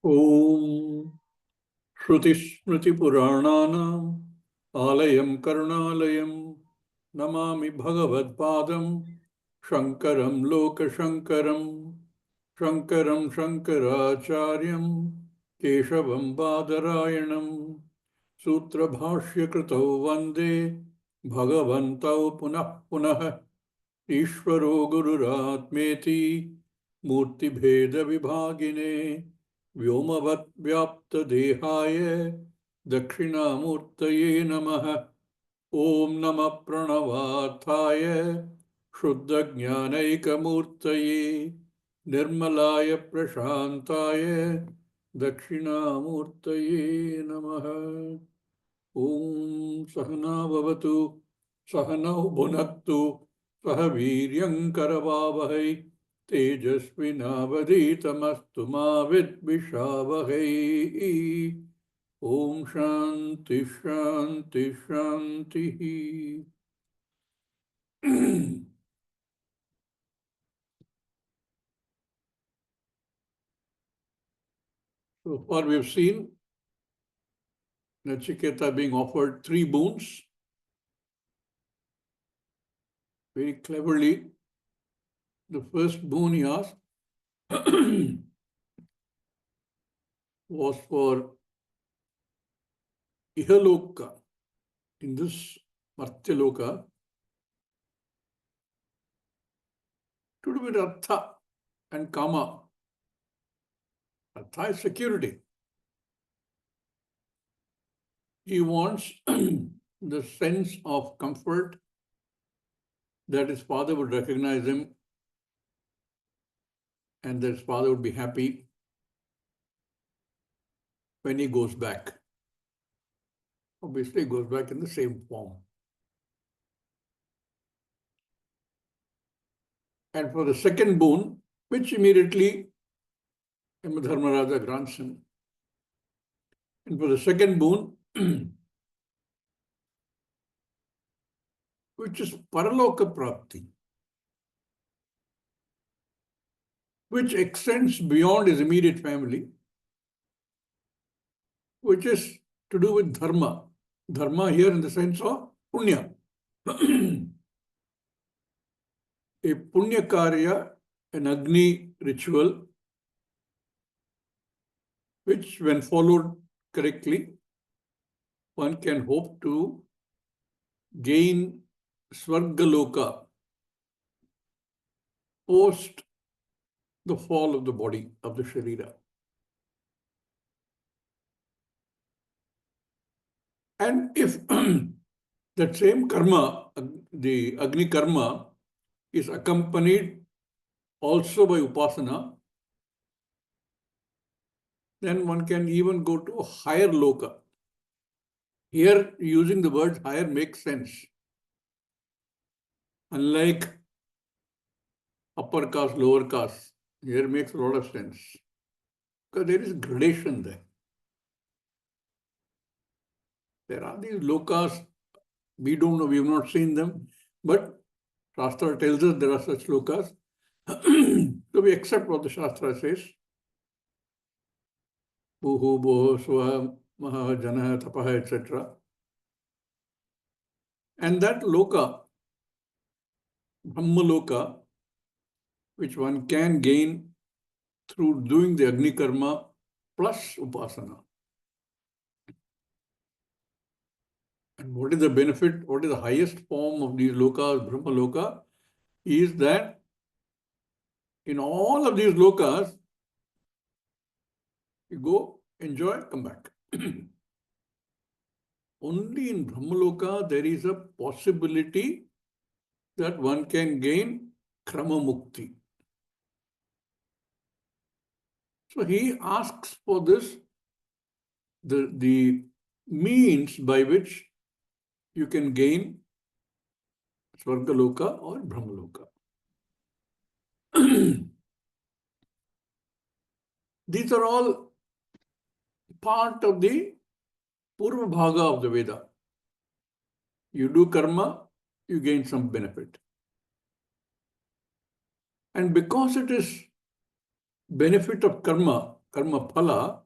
Om Shruti Smriti Purananam Alayam Karunalayam Namami Bhagavad Padam Shankaram Loka Shankaram Shankaram Shankaracharyam Keshavam Badarayanam Sutra Bhashya Kritau Vande Bhagavantau Punah Punah Ishvaro Gururatmeti Murti Bheda Vibhagine Vyomavat Vyapta Dehaya Dakshinamurtaye Namaha Om Nama Pranavarthaya Shuddha Jnanaikamurtaye Nirmalaya Prashantaya Dakshinamurtaye Namaha Om Sahana Bhavatu Sahana Bhunattu Sahaviryam Karavavahai Tejasvinavaditamastu ma vidvishavahai. Om Shanti Shanti Shanti. So far we have seen Nachiketa being offered 3 boons. Very cleverly, the first boon he asked was for Ihaloka, in this Martyaloka, to do with Artha and Kama. Artha is security. He wants the sense of comfort that his father would recognize him and that his father would be happy when he goes back. Obviously, he goes back in the same form. And for the second boon, which immediately Yamadharmaraja grants him. And for the second boon, which is Paraloka Prapti, which extends beyond his immediate family, which is to do with dharma. Dharma here in the sense of punya. A punya karya, an Agni ritual, which when followed correctly, one can hope to gain Svargaloka post the fall of the body, of the Sharira. And if that same karma, the Agni karma, is accompanied also by Upasana, then one can even go to a higher loka. Here, using the word higher makes sense. Unlike upper caste, lower caste, here makes a lot of sense. Because there is gradation there. There are these lokas, we don't know, we have not seen them, but Shastra tells us there are such lokas. So we accept what the Shastra says. Bhuhu, Boho, Swaha, Maha, Jana, Tapaha, etc. And that loka, Brahmaloka, which one can gain through doing the Agni Karma plus Upasana. And what is the benefit? What is the highest form of these lokas, Brahmaloka? Is that in all of these lokas, you go, enjoy, come back. Only in Brahmaloka there is a possibility that one can gain Krama Mukti. So he asks for this, the means by which you can gain Svargaloka or Brahmaloka. These are all part of the Purva Bhaga of the Veda. You do karma, you gain some benefit. And because it is benefit of karma, karma phala,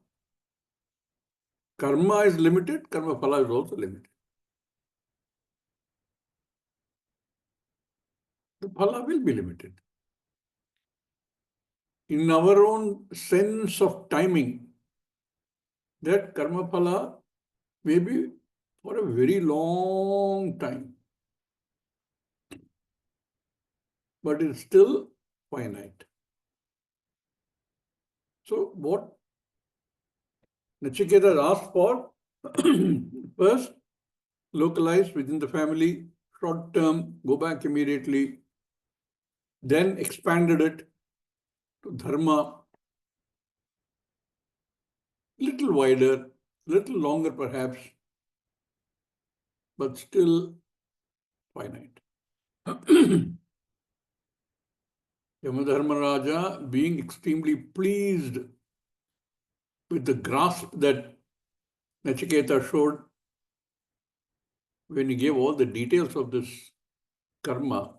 karma is limited, karma phala is also limited. The phala will be limited. In our own sense of timing, that karma phala may be for a very long time, but it's still finite. So what Nachiketa asked for, first, localize within the family, short term, go back immediately, then expanded it to dharma, little wider, little longer perhaps, but still finite. Yamadharmaraja, being extremely pleased with the grasp that Nachiketa showed when he gave all the details of this karma,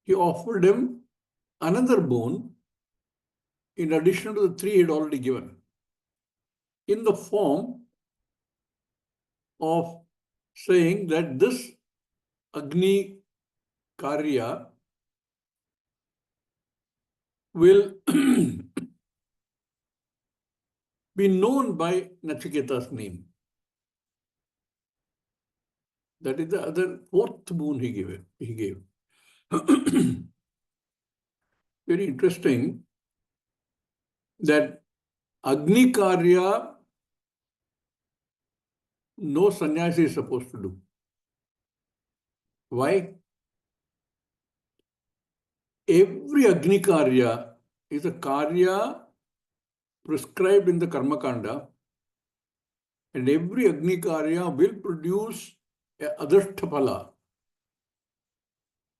he offered him another boon in addition to the three he had already given, in the form of saying that this Agni Karya will be known by Nachiketa's name. That is the other fourth boon he gave. Very interesting that Agni Karya no sannyasi is supposed to do. Why? Every Agni Karya is a Karya prescribed in the Karma Kanda, and every Agni Karya will produce a Adashtapala,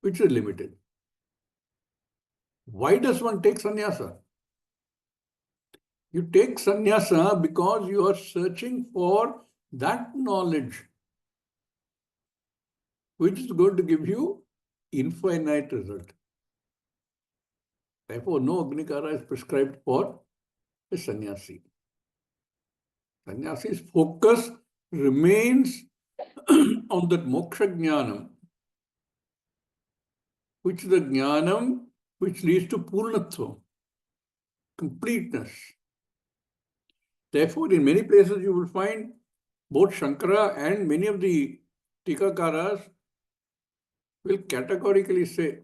which is limited. Why does one take sannyasa? You take sannyasa because you are searching for that knowledge which is going to give you infinite result. Therefore, no Agnikara is prescribed for a sannyasi. Sannyasi's focus remains on that moksha jnanam, which is the jnanam which leads to purnatva, completeness. Therefore, in many places you will find both Shankara and many of the Tikakaras will categorically say,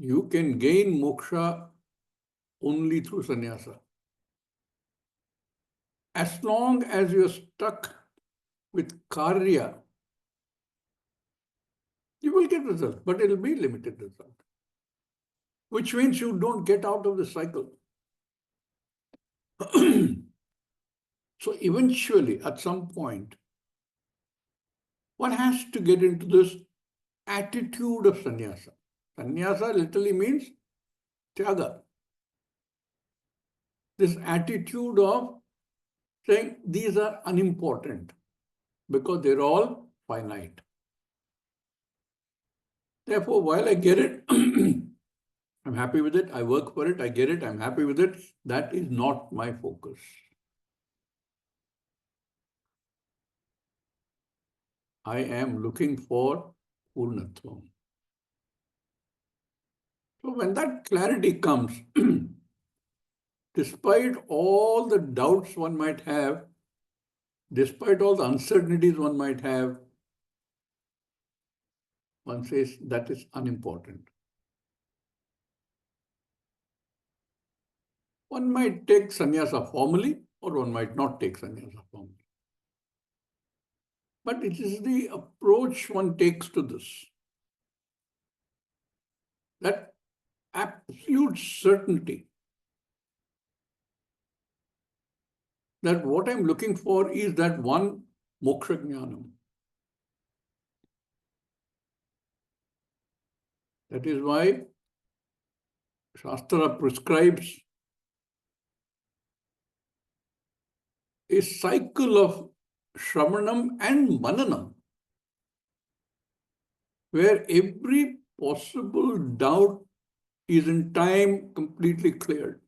you can gain moksha only through sannyasa. As long as you are stuck with karya, you will get result, but it will be limited result, which means you don't get out of the cycle. So eventually, at some point, one has to get into this attitude of sannyasa. Sannyasa literally means tyaga. This attitude of saying these are unimportant because they're all finite. Therefore, while I get it, I'm happy with it, I work for it, I get it, I'm happy with it, that is not my focus. I am looking for Purnatvam. So when that clarity comes, despite all the doubts one might have, despite all the uncertainties one might have, one says that is unimportant. One might take sannyasa formally, or one might not take sannyasa formally. But it is the approach one takes to this. That absolute certainty that what I'm looking for is that one moksha jnanam. That is why Shastra prescribes a cycle of Shravanam and Mananam, where every possible doubt is in time completely cleared.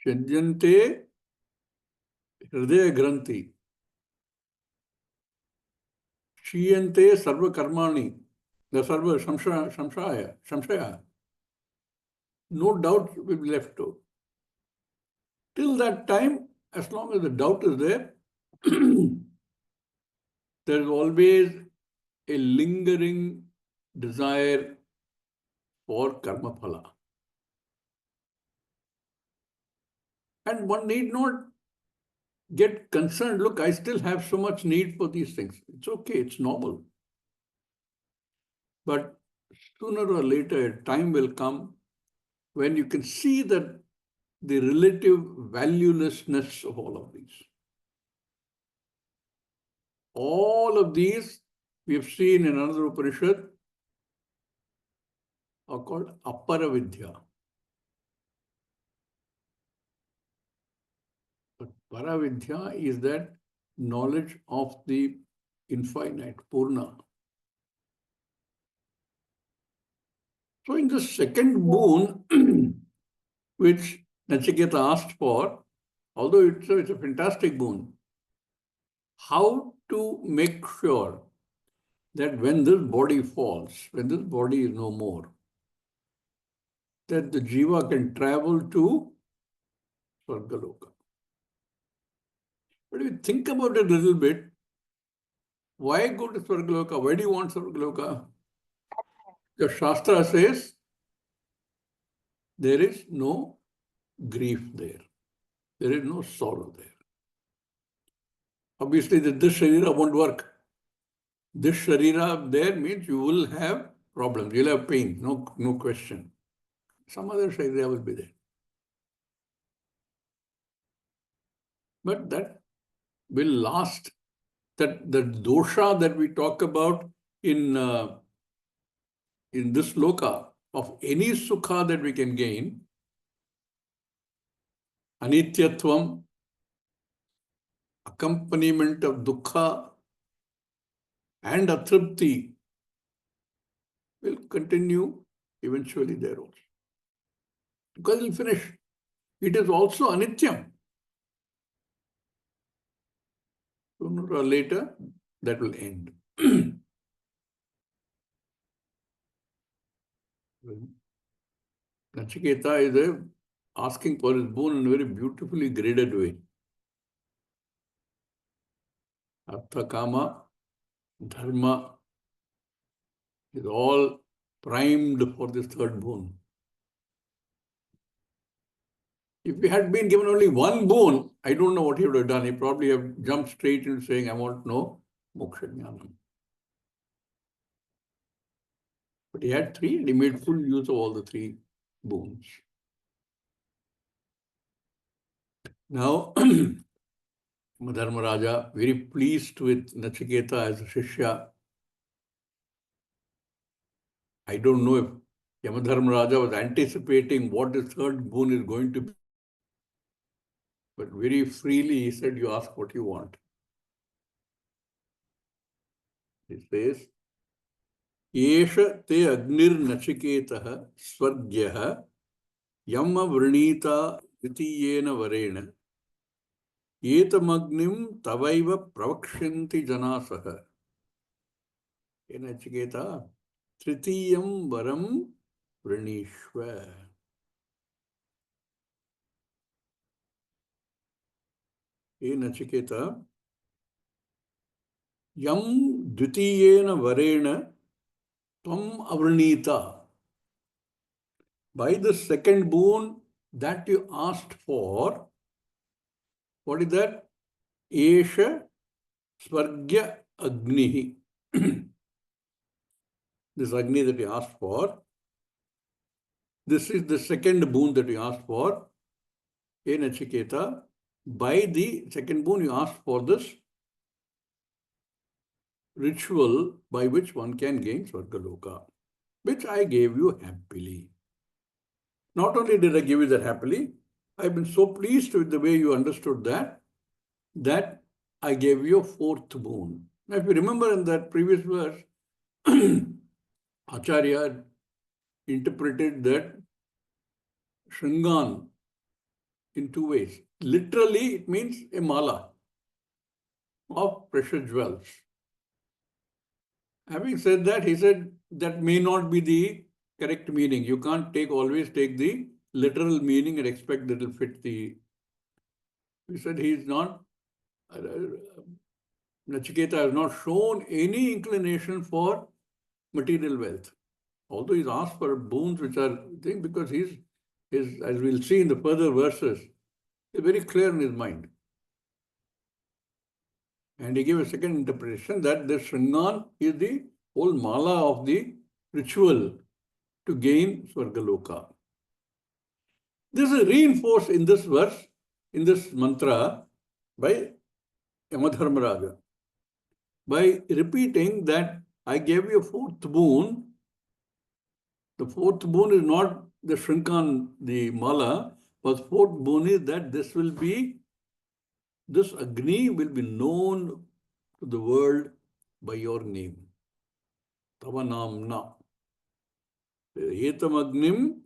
Shadyante hridaya granthi. Shiyante sarva karmani. The sarva samshaya. No doubt will be left out. Till that time, as long as the doubt is there, there is always a lingering desire for karma phala. And one need not get concerned. Look, I still have so much need for these things. It's okay, it's normal. But sooner or later, a time will come when you can see that the relative valuelessness of all of these. All of these we have seen in another Upanishad are called Aparavidya. But Paravidya is that knowledge of the infinite, Purna. So in the second boon, which Nachiketa asked for, although it's a fantastic boon, how to make sure that when this body falls, when this body is no more, that the jiva can travel to Swargaloka. But if you think about it a little bit, why go to Swargaloka? Why do you want Swargaloka? The Shastra says there is no grief there. There is no sorrow there. Obviously, this sharira won't work. This sharira there means you will have problems. You'll have pain, no question. Some other sharira will be there. But that will last. That the dosha that we talk about in this loka of any sukha that we can gain, anityatvam, accompaniment of dukkha, and atripti will continue eventually there also. Because it will finish. It is also anityam. Sooner or later, that will end. Nachiketa is asking for his boon in a very beautifully graded way. Artha, Kama, Dharma is all primed for this third boon. If he had been given only one boon, I don't know what he would have done. He probably have jumped straight into saying, I want to know moksha jnanam. But he had three and he made full use of all the three boons. Now, Dharmaraja, very pleased with Nachiketa as a Shishya. I don't know if Yamadharmaraja was anticipating what the third boon is going to be. But very freely he said, you ask what you want. He says, Yesha te agnir nachiketaha swargyaha yamma vrinita ditiyena varena etamagnim tavaiva pravakshanti janasaha. Hey Nachiketa, tritiyam varam vrinishva. Hey Nachiketa, yam dvitiyena varena tvam avrinita. By the second boon that you asked for, what is that? Esha Swargya Agnihi. This Agni that you asked for, this is the second boon that you asked for. Hey Nachiketa, by the second boon you asked for this ritual by which one can gain Swargaloka, which I gave you happily. Not only did I give you that happily, I've been so pleased with the way you understood that I gave you a fourth boon. Now, if you remember in that previous verse, Acharya interpreted that Shringan in two ways. Literally, it means a mala of precious jewels. Having said that, he said that may not be the correct meaning. You can't always take the literal meaning and expect that it will fit the. He said he is not. Nachiketa has not shown any inclination for material wealth. Although he's asked for boons which are thing because he's as we'll see in the further verses, he's very clear in his mind. And he gave a second interpretation that the Shringan is the whole mala of the ritual to gain Swargaloka. This is reinforced in this verse, in this mantra, by Yamadharmaraja. By repeating that I gave you a fourth boon, the fourth boon is not the Shrinkan, the mala, but fourth boon is that this Agni will be known to the world by your name. Tava namna. Etam agnim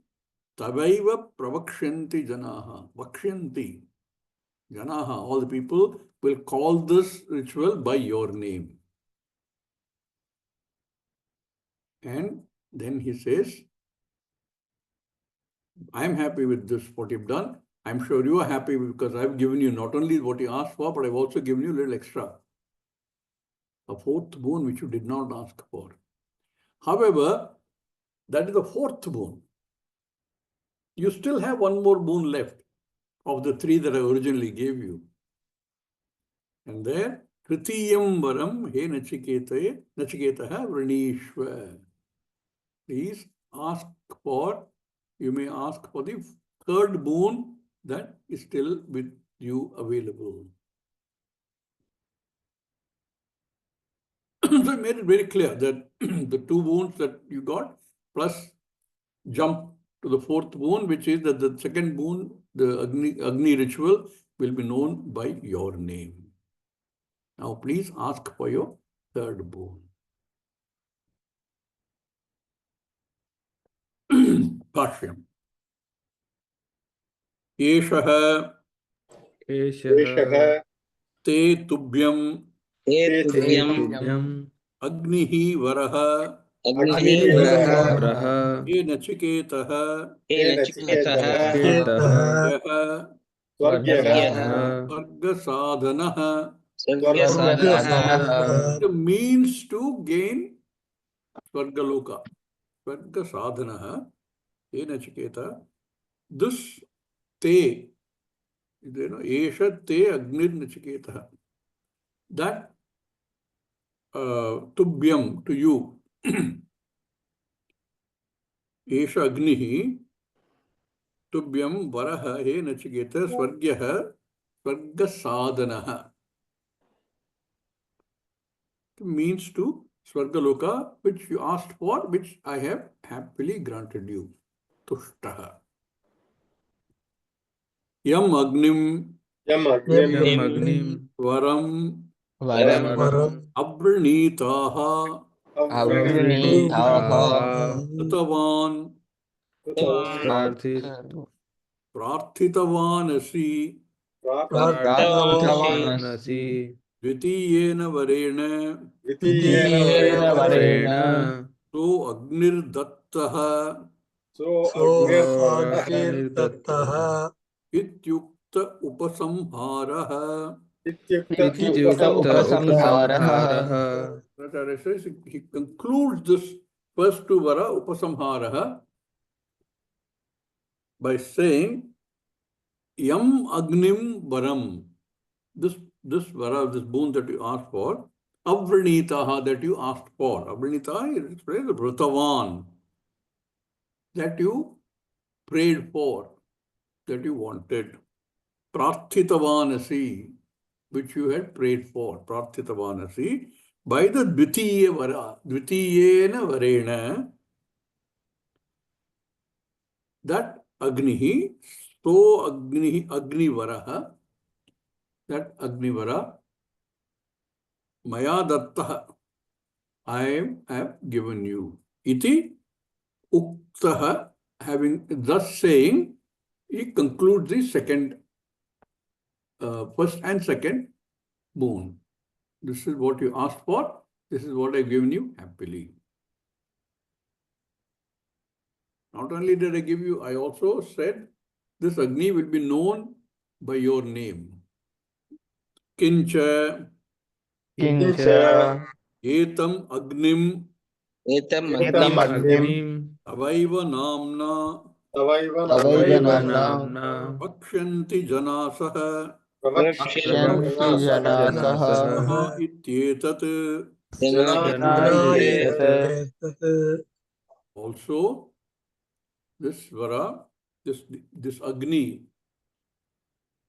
tavaiva pravakshanti janaha. Vakshanti. Janaha, all the people will call this ritual by your name. And then he says, I'm happy with this, what you've done. I'm sure you are happy because I've given you not only what you asked for, but I've also given you a little extra. A fourth boon which you did not ask for. However, that is the fourth boon. You still have one more boon left of the three that I originally gave you. And there, Kritiyam Varam He Nachiketaha Vranishva. Please ask for, you may ask for the third boon that is still with you available. So I made it very clear that the two boons that you got, plus jump to the fourth boon, which is that the second boon, the Agni ritual, will be known by your name. Now please ask for your third boon. Bashyam. Eshaha te tubhyam Agnihi Varaha Ye Nachiketaha Yaha Varga Sadhanaha. The means to gain Swargaloka. Varga Sadhanaha Ye Nachiketa. This te, Esha te Agnir Nachiketa. That Tubhyam, to you. Esha Agnihi Tubhyam Varaha He Nachiketa Swargyaha Swarga Sadhanaha. Means to Swargaloka, which you asked for, which I have happily granted you. Tushtaha. Yam Agnim Varam Abranitaha Tatavan Prarthitavanasi Dvitiyena Varena So Agnir Dattaha Ityukta Upasamharaha. He concludes this first two Vara Upasamharaha by saying Yam Agnim Varam. This Vara, this boon that you asked for, Avranitaha, that you asked for. Avranitaha is expressed as Vratavan, that you prayed for, that you wanted. Prarthitavanasi, which you had prayed for. Prarthitavanasi, by the Dvitiya Vara, Dvitiyena Varena, that Agnihi, so Agni Varaha, that Agni Vara, Maya Dattaha, I have given you. Iti uktaha, having thus saying, he concludes the first and second boon. This is what you asked for. This is what I've given you happily. Not only did I give you, I also said this Agni will be known by your name. Kincha Kincha etam agnim Etam etam agnim agnim avaiva namna avaiva namna Vakshanti janasah Vakshanti janasah ityetat. jana ityet. Also, this Vara, this Agni,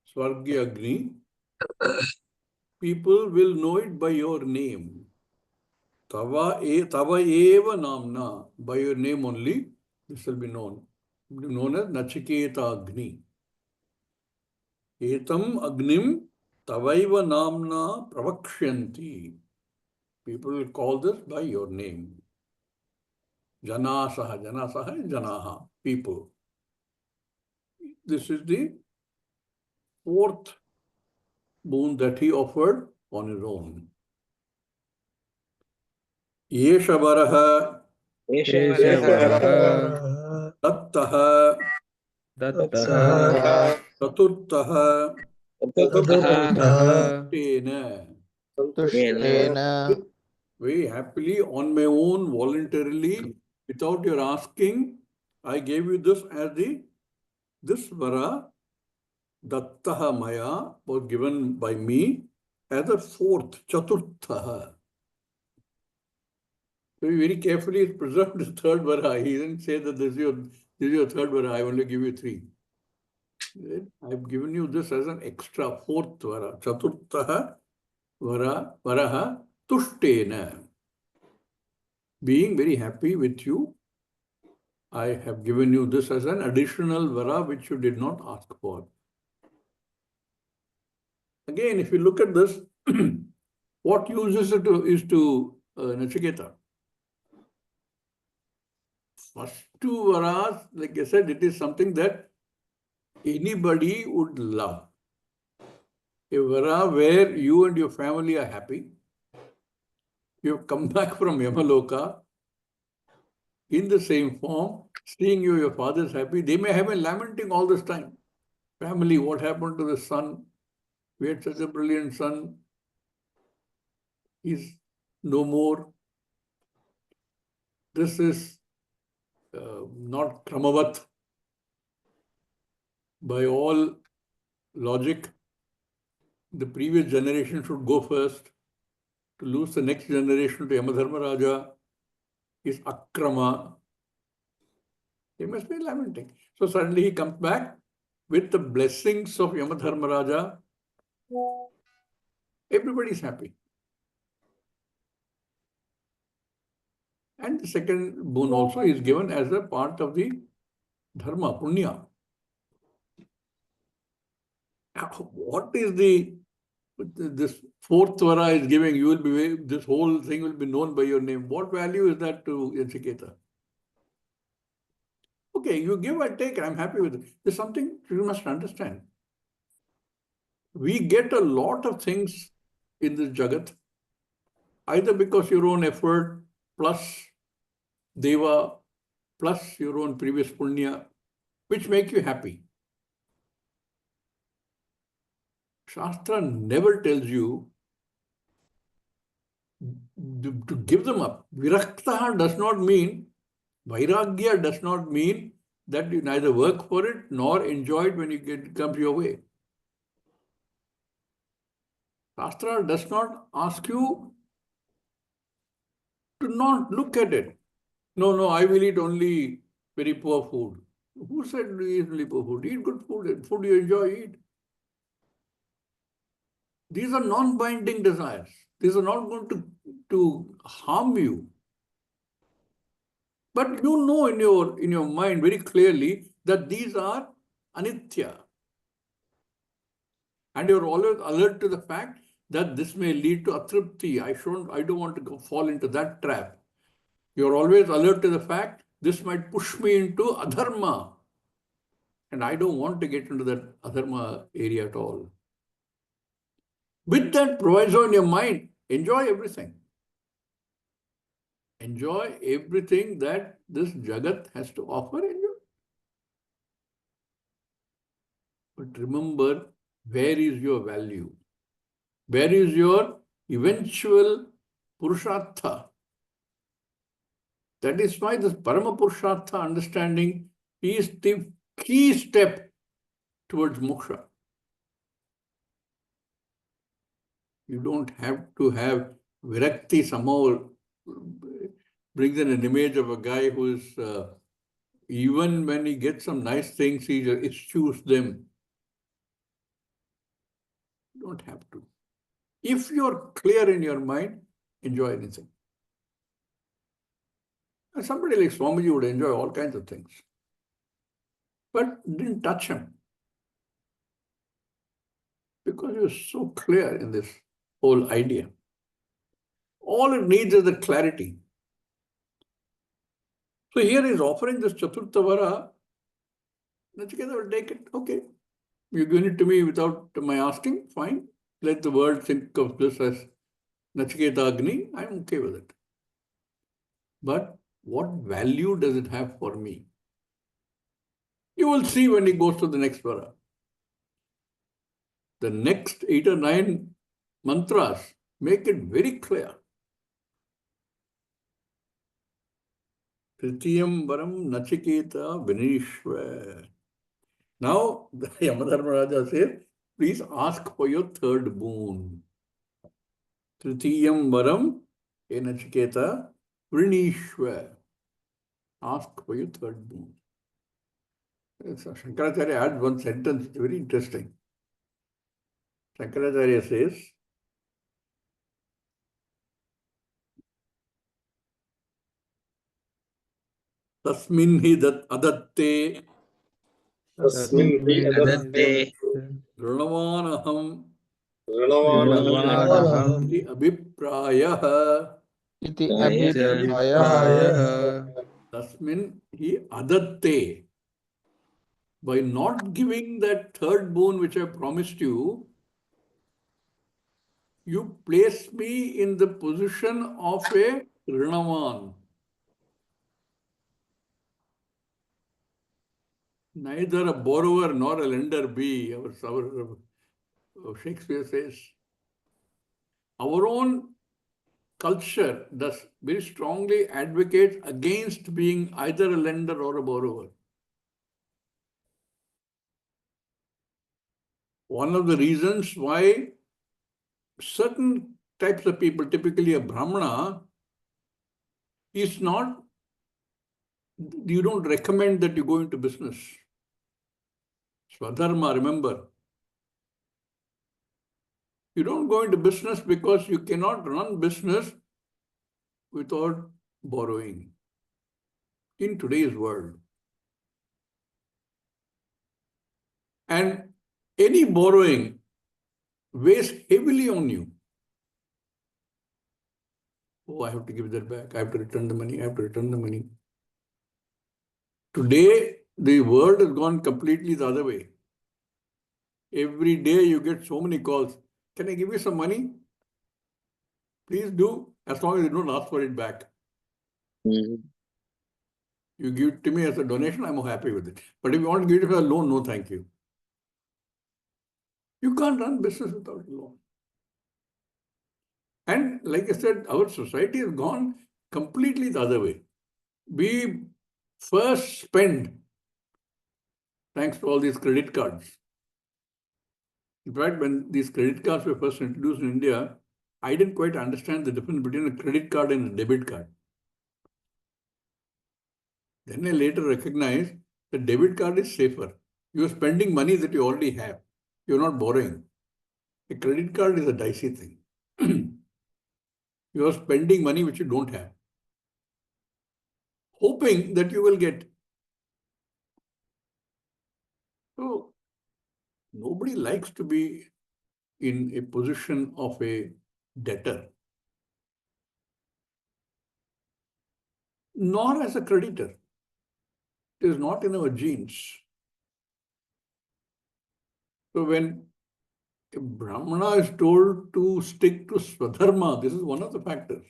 Swargi Agni, people will know it by your name. Tava eva namna, by your name only, this will be known. Known as Nachiketa Agni. Etam Agnim Tavaiva Namna Pravakshanti. People will call this by your name. Janasaha, Janasaha, Janaha, people. This is the fourth boon that he offered on his own. Yeshavaraha Dattaha Chaturtaha Tena. Tushtena Very happily, on my own, voluntarily, without your asking, I gave you this as this Vara, Dattaha Maya, was given by me as a fourth, Chaturthaha. So very carefully preserved the third Vara. He didn't say that this is your third Vara, I only give you three. I've given you this as an extra fourth Vara, Chaturthaha Varaha Tushtena. Being very happy with you, I have given you this as an additional Vara which you did not ask for. Again, if you look at this, what use is to Nachiketa? First two Varas, like I said, it is something that anybody would love. A Vara where you and your family are happy. You have come back from Yamaloka in the same form, seeing your father is happy. They may have been lamenting all this time. Family, what happened to the son? We had such a brilliant son. He's no more. This is not Kramavat. By all logic, the previous generation should go first. To lose the next generation to Yamadharma Raja is Akrama. They must be lamenting. So suddenly he comes back with the blessings of Yamadharma Raja. Everybody is happy. And the second boon also is given as a part of the Dharma, Punya. What is this fourth Vara is giving? You will be, this whole thing will be known by your name. What value is that to Yachiketa? Okay, you give, I take, I'm happy with it. There's something you must understand. We get a lot of things in this Jagat, either because your own effort plus Deva plus your own previous Punya, which make you happy. Shastra never tells you to give them up. Virakta does not mean, Vairagya does not mean that you neither work for it nor enjoy it when it comes your way. Shastra does not ask you to not look at it. No, I will eat only very poor food. Who said you eat only poor food? Eat good food. Food you enjoy, eat. These are non-binding desires. These are not going to harm you. But you know in your mind very clearly that these are anitya. And you're always alert to the fact that this may lead to atripti. I don't want to fall into that trap. You're always alert to the fact this might push me into adharma. And I don't want to get into that adharma area at all. With that proviso in your mind, enjoy everything. Enjoy everything that this Jagat has to offer. Enjoy. But remember, where is your value? Where is your eventual Purushartha? That is why this Parama Purushartha understanding is the key step towards moksha. You don't have to have virakti somehow brings in an image of a guy who is, even when he gets some nice things, he eschews them. You don't have to. If you're clear in your mind, enjoy anything. And somebody like Swamiji would enjoy all kinds of things. But didn't touch him. Because he was so clear in this whole idea. All it needs is the clarity. So here he's offering this Chaturthavara. Nachiketa will take it. Okay. You're giving it to me without my asking. Fine. Let the world think of this as Nachiketa Agni. I'm okay with it. But what value does it have for me? You will see when he goes to the next para. The next 8 or 9 mantras make it very clear. Tritiyam varam Nachiketa Vinishva. Now, the Yamadharmaraja says, please ask for your third boon. Tritiyam varam Nachiketa Vinishva. Ask for your third boon. Shankaracharya adds one sentence, very interesting. Shankaracharya says, Tasmin hi adatte तस्मिन् हि दत्ते Ranavanaham ऋणवानहम् iti abhiprayah. इति अभिप्रायः Tasmin hi adatte. By not giving that third boon which I promised you, you place me in the position of a Rinavan. Neither a borrower nor a lender be, our Shakespeare says. Our own culture does very strongly advocates against being either a lender or a borrower. One of the reasons why certain types of people, typically a Brahmana, is not, you don't recommend that you go into business. Swadharma, remember. You don't go into business because you cannot run business without borrowing in today's world. And any borrowing weighs heavily on you. Oh, I have to give that back. I have to return the money. I have to return the money. Today, the world has gone completely the other way. Every day you get so many calls. Can I give you some money? Please do, as long as you don't ask for it back. You give it to me as a donation, I'm happy with it. But if you want to give it as a loan, no thank you. You can't run business without a loan. And like I said, our society has gone completely the other way. We first spend, thanks to all these credit cards. In fact, when these credit cards were first introduced in India, I didn't quite understand the difference between a credit card and a debit card. Then I later recognized that debit card is safer. You are spending money that you already have. You're not borrowing. A credit card is a dicey thing. You are spending money which you don't have, hoping that you will get. So nobody likes to be in a position of a debtor, nor as a creditor. It is not in our genes. So when a Brahmana is told to stick to Swadharma, this is one of the factors.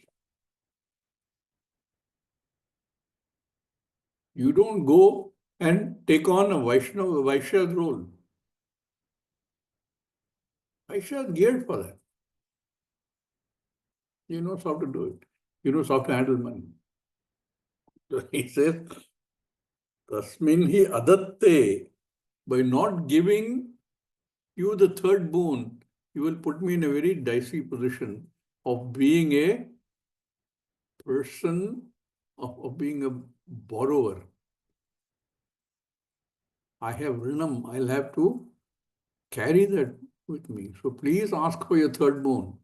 You don't go and take on a Vaishya's role. Vaishya is geared for that. He knows how to do it. He knows how to handle money. So he says, Tasmin hi adatte, by not giving you the third boon, you will put me in a very dicey position of being a person, of being a borrower. I have Rinam, I'll have to carry that with me. So please ask for your third boon.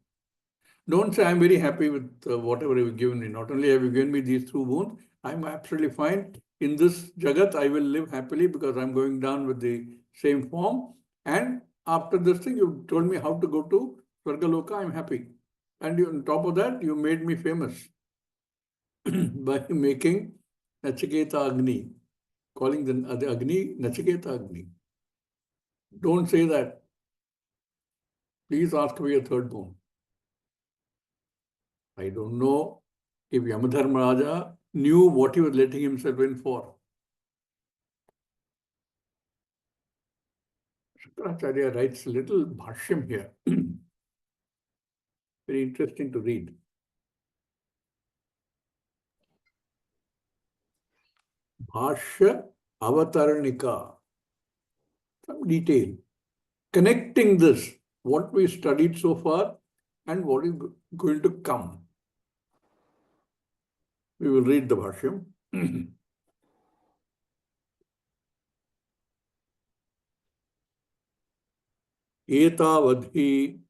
Don't say, I'm very happy with whatever you've given me. Not only have you given me these two boons, I'm absolutely fine. In this Jagat, I will live happily because I'm going down with the same form. And after this thing, you told me how to go to Swargaloka, I'm happy. And on top of that, you made me famous by making Nachiketa Agni, calling the Agni Nachiketa Agni. Don't say that. Please ask for your third boon. I don't know if Yamadharmaraja knew what he was letting himself in for. Shukracharya writes a little Bashyam here. Very interesting to read. Bhashya Avatarnika. Some detail. Connecting this, what we studied so far and what is going to come. We will read the Bhashyam. Etavadhi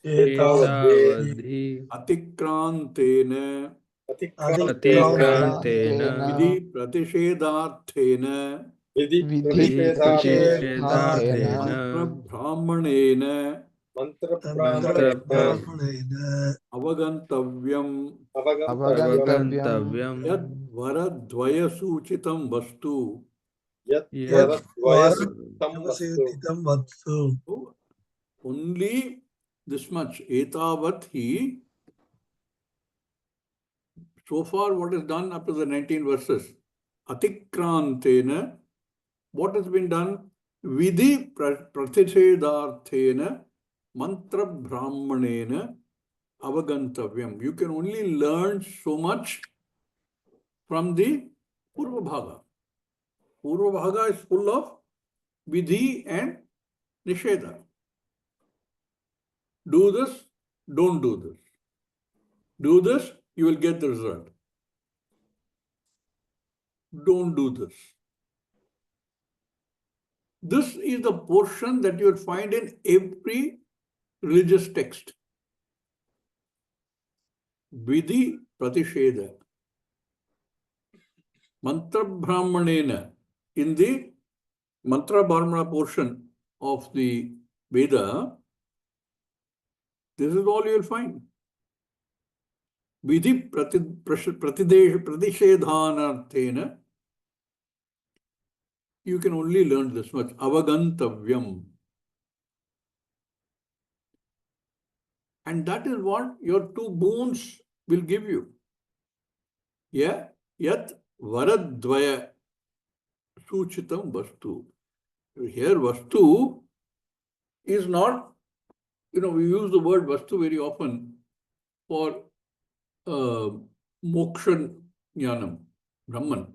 एतावद्धि Atikrantena अतिक्रान्तेन Vidhi Pratishedarthena विधिप्रतिषेधार्थेन Mantra Brahmanena मन्त्रब्रह्मणेन Avagantavyam अवगन्तव्यं Yad Varadvaya Suchitam Vastu. यद्वरद्वयसिद्धं वस्तु Only this much. Etavat hi. So far, what is done up to the 19 verses? Atikrantena. What has been done? Vidhi Pratishedarthena Mantra Brahmanena Avagantavyam. You can only learn so much from the Purva Bhaga. Purva Bhaga is full of Vidhi and Nisheda. Do this, don't do this. Do this, you will get the result. Don't do this. This is the portion that you will find in every religious text. Vidhi Pratisheda. Mantra Brahmanena. In the Mantra Brahmana portion of the Veda, this is all you will find. Vidhi Pratishedhanarthena. You can only learn this much. Avagantavyam. And that is what your two boons will give you. Yeah? Yat Varadvaya Suchitam Vastu. Here, Vastu is not, we use the word Vastu very often for Moksha Jnanam, Brahman.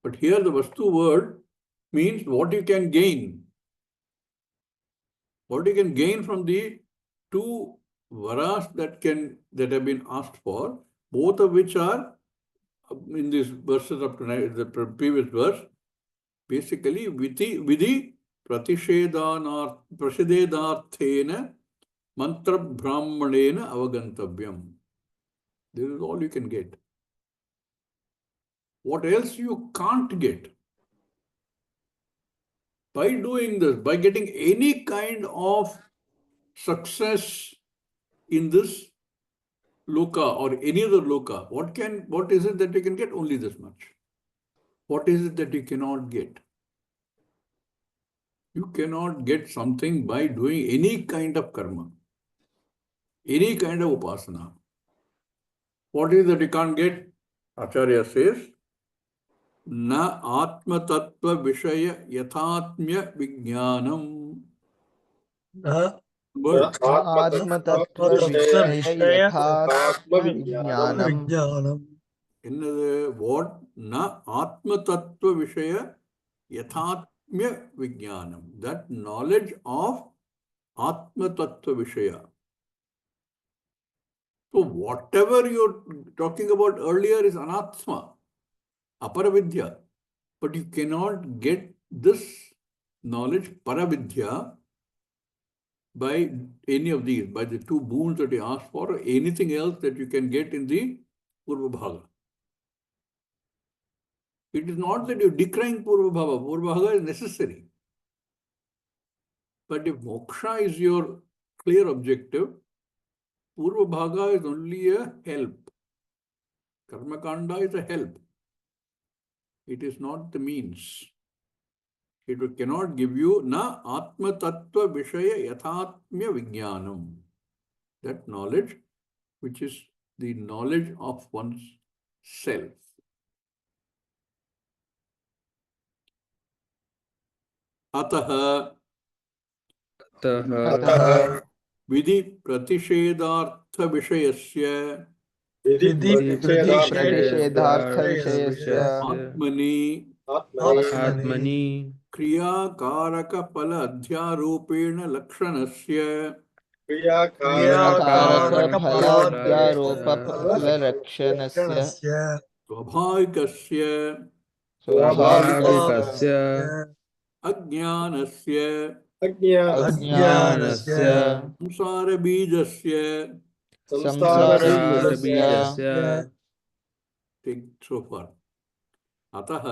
But here the Vastu word means what you can gain. What you can gain from the two varas that have been asked for, both of which are in these verses up to the previous verse, basically vidhi pratishedarthena mantra brahmanena avagantavyam. This is all you can get. What else you can't get? By doing this, by getting any kind of success in this loka or any other loka, what is it that you can get? Only this much. What is it that you cannot get? You cannot get something by doing any kind of karma, any kind of upasana. What is that you can't get? Acharya says, na atma tattva vishaya yathatmya vijnanam. Word. आत्मतत्त्व विषय यथात्म विज्ञानम Vijnanam. Another what? Na atma tattva vishaya yathatmya vijnanam. That knowledge of atma tattva vishaya. So whatever you're talking about earlier is anatma, aparavidya. But you cannot get this knowledge, paravidya, by any of these, by the two boons that you asked for, or anything else that you can get in the Purva Bhaga. It is not that you're decrying Purva Bhava. Purva Bhaga is necessary. But if moksha is your clear objective, Purva Bhaga is only a help. Karma Kanda is a help. It is not the means. It cannot give you na atma tattva vishaya yathatmya vijnanam. That knowledge, which is the knowledge of one's self. Ataha अतः vidhi pratishedartha vishayasya Vidhi प्रतिषेधार्थ विषयस्य विषयस्य atmani आत्मनि क्रियाकारक फल अध्यारोपेण लक्षणस्य क्रियाकारक फलाद्यारोप फलरक्षणस्य स्वाभाविकस्य स्वाभाविकस्य अज्ञानस्य अज्ञानस्य संसारबीजस्य संसारबीजस्य so far. अतः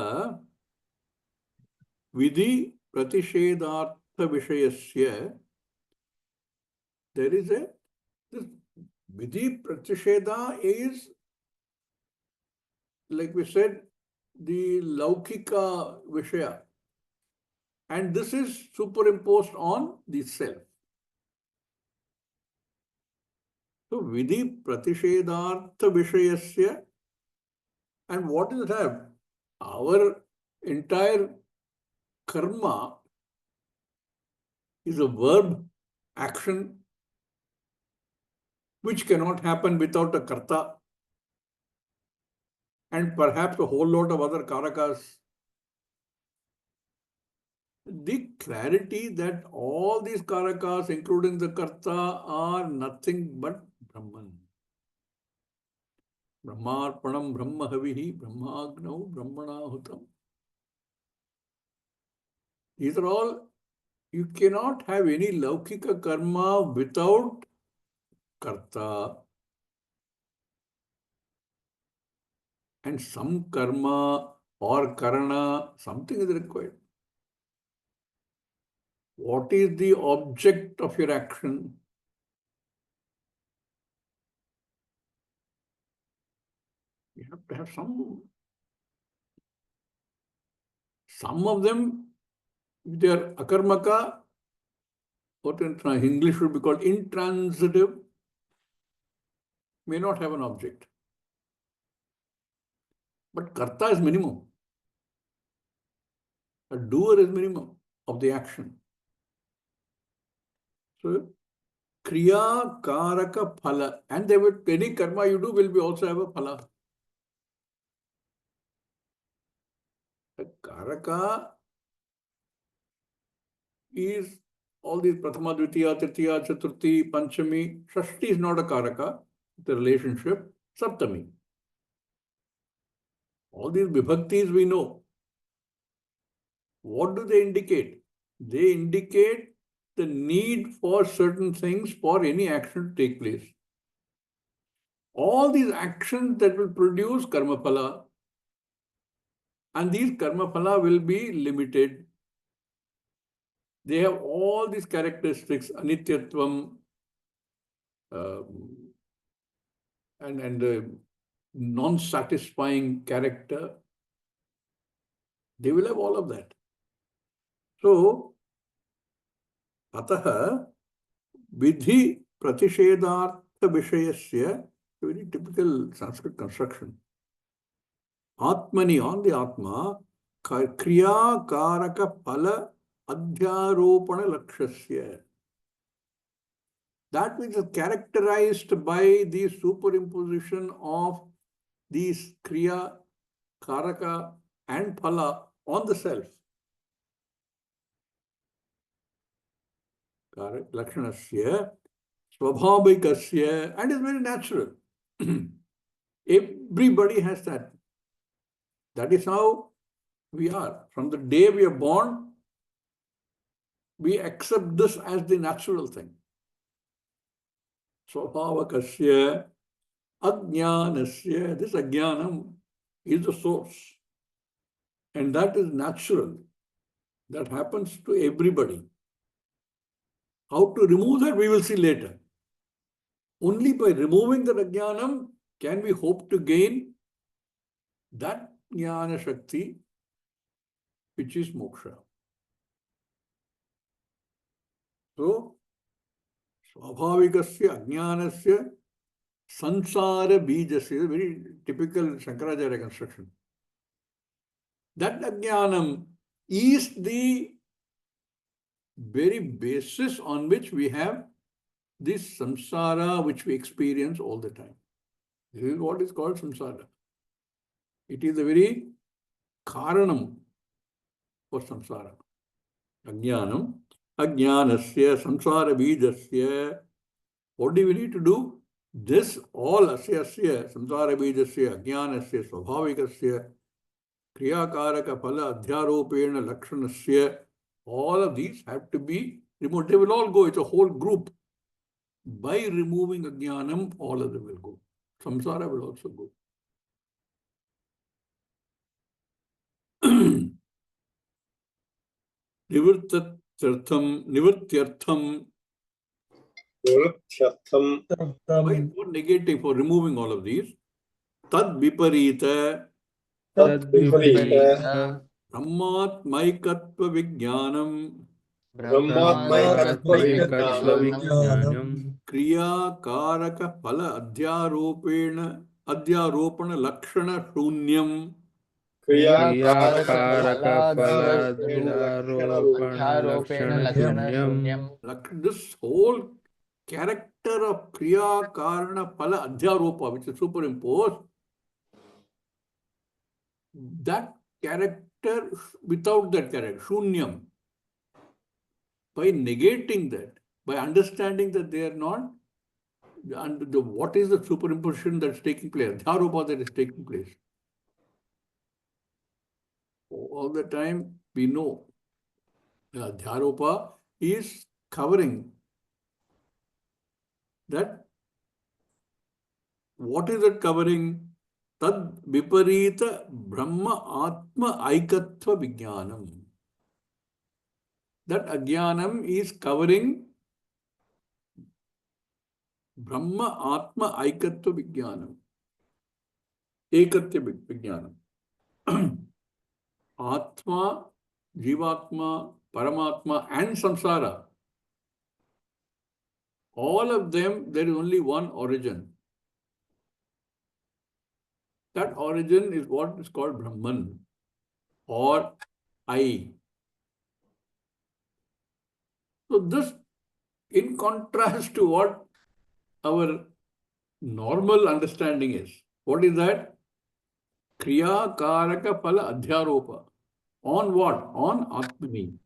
विधि प्रतिषेधार्थ विषयस्य there is a this vidhi pratisheda is, like we said, the laukika vishaya, and this is superimposed on the self. So vidhi pratishedartha vishayasya, and what does it have? Our entire karma is a verb action which cannot happen without a karta, and perhaps a whole lot of other karakas. The clarity that all these karakas, including the karta, are nothing but Brahman. Brahmarpanam Brahmahavihi Brahmagnau Brahmanahutam. These are all, you cannot have any laukika karma without karta. And some karma or karana, something is required. What is the object of your action? You have to have some. Some of them, if they are akarmaka, what in English would be called intransitive, may not have an object. But karta is minimum. A doer is minimum of the action. So, kriya karaka phala, and there will, any karma you do will be also have a phala. The karaka is all these prathama, dvitiya, tritiya, chaturthi, panchami. Shashti is not a karaka, the relationship. Saptami. All these vibhaktis we know. What do they indicate? They indicate the need for certain things for any action to take place. All these actions that will produce karma phala, and these karma phala will be limited. They have all these characteristics, anityatvam, and non-satisfying character. They will have all of that. So, ataha vidhi pratishedartha vishayasya, very typical Sanskrit construction. Atmani, on the Atma, kriya karaka phala adhyaropana lakshasya. That which is characterized by the superimposition of these kriya, karaka and phala on the self. Lakshanasya, swabhavikasya, and is very natural. Everybody has that. That is how we are. From the day we are born, we accept this as the natural thing. Swabhavakasya, ajnanasya, this ajnanam is the source. And that is natural. That happens to everybody. How to remove that, we will see later. Only by removing the ajnanam can we hope to gain that jnana shakti, which is moksha. So, swabhavikasya ajnanasya sansara bijasya, very typical Shankaracharya construction. That ajnanam is the very basis on which we have this samsara which we experience all the time. This is what is called samsara. It is the very karanam for samsara. Ajnanam, ajnanasya, samsara bijasya. What do we need to do? This all asya, samsara bijasya, ajnanasya, swabhavikasya, kriyakaraka phala adhyaropena lakshanasya. All of these have to be removed. They will all go. It's a whole group. By removing ajnanam, all of them will go. Samsara will also go. Nivrtyartham. For negative, for removing all of these. Tad viparita. Brahmatmaikatva vijnanam. Kriya karaka phala adhyaropena lakshana shunyam. This whole character of kriya karana phala adhyaropa, which is superimposed, that character, without that character, shunyam, by negating that, by understanding that they are not, and what is the superimposition that's taking place, adhyaropa that is taking place. All the time we know the adhyaropa is covering that. What is it covering? Tad viparita brahma atma aikatva vijnanam. That ajnanam is covering brahma atma aikatva vijnanam. Ekatya vijnanam. Atma, Jivatma, Paramatma and Samsara. All of them, there is only one origin. That origin is what is called Brahman or I. So this, in contrast to what our normal understanding is. What is that? Kriya karaka phala adhyaropa. On what? On Atmani.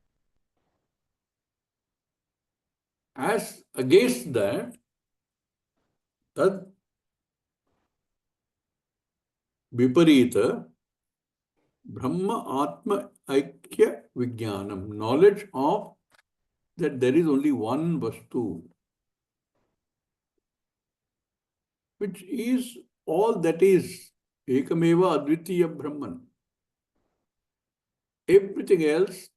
As against that, tad viparita Brahma Atma Aikya Vijnanam, knowledge of that there is only one Vastu, which is all that is Ekameva Advitiya Brahman. Everything else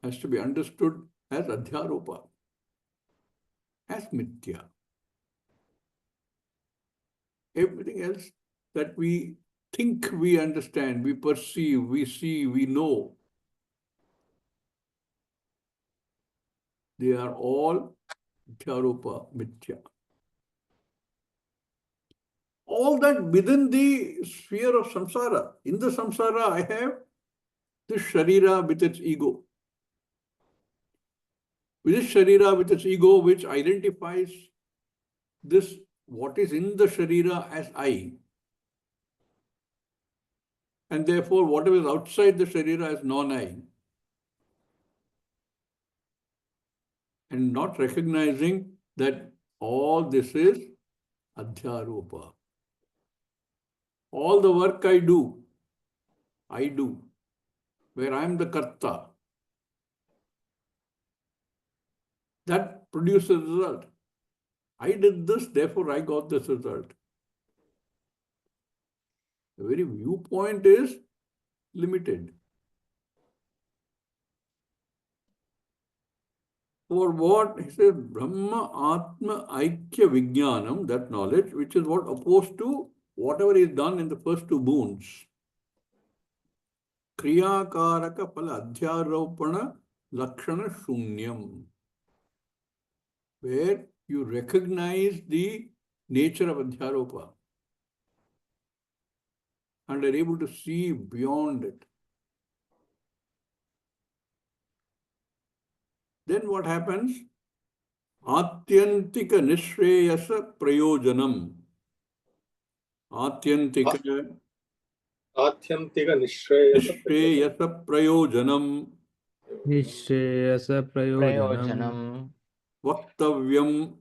has to be understood as adhyaropa, as mithya. Everything else that we think we understand, we perceive, we see, we know, they are all adhyaropa, mithya. All that within the sphere of samsara. In the samsara, I have this sharira with its ego. With this sharira with its ego, which identifies this, what is in the sharira as I. And therefore, whatever is outside the sharira is non-I. And not recognizing that all this is adhyaropa. All the work I do, where I am the karta. That produces a result. I did this, therefore I got this result. The very viewpoint is limited. For what? He says, Brahma Atma Aikya Vijnanam, that knowledge, which is what opposed to whatever is done in the first two boons. Kriyakaraka Pala Adhyaropana Lakshana Shunyam, where you recognize the nature of Adhyaropa and are able to see beyond it. Then what happens? Atyantika Nishreyasa Prayojanam. Atyantika Nishreyasa Prayojanam. Nishreyasa prayojanam. Vaktavyam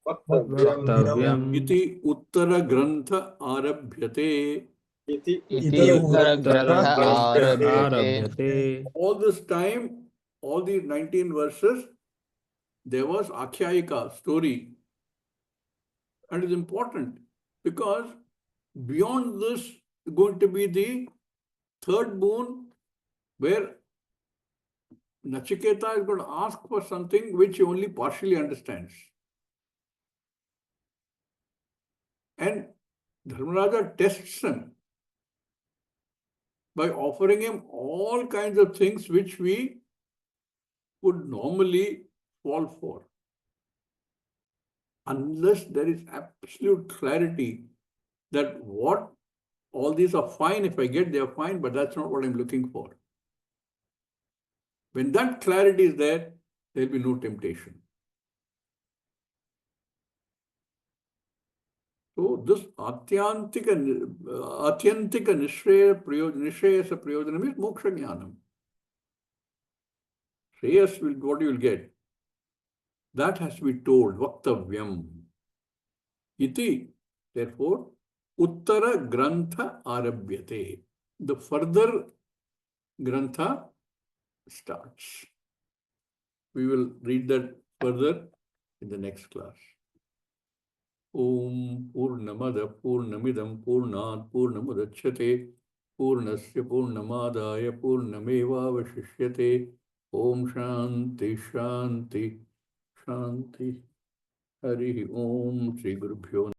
Vaktavyam. iti Uttara Grantha Arabhyate. Iti Uttara uttara grantha arabhyate. All this time, all these 19 verses, there was Akhyayika, story. And it's important because beyond this is going to be the third boon where Nachiketa is going to ask for something which he only partially understands. And Dharmaraja tests him by offering him all kinds of things which we would normally fall for. Unless there is absolute clarity that what all these are fine, if I get, they are fine, but that's not what I'm looking for. When that clarity is there, there will be no temptation. So this Atyantika Nishreyasa Prayojanam is Moksha Jnanam. Shreyas will what you will get. That has to be told. Vaktavyam. Iti. Therefore, Uttara Grantha Arabhyate. The further Grantha starts. We will read that further in the next class. Om Purnamada Purnamidam Purnat Purnamudachyate Purnasya Purnamadaya Purnameva Vashishyate. Om Shanti Shanti Shanti. Hari Om Sri Gurubhyo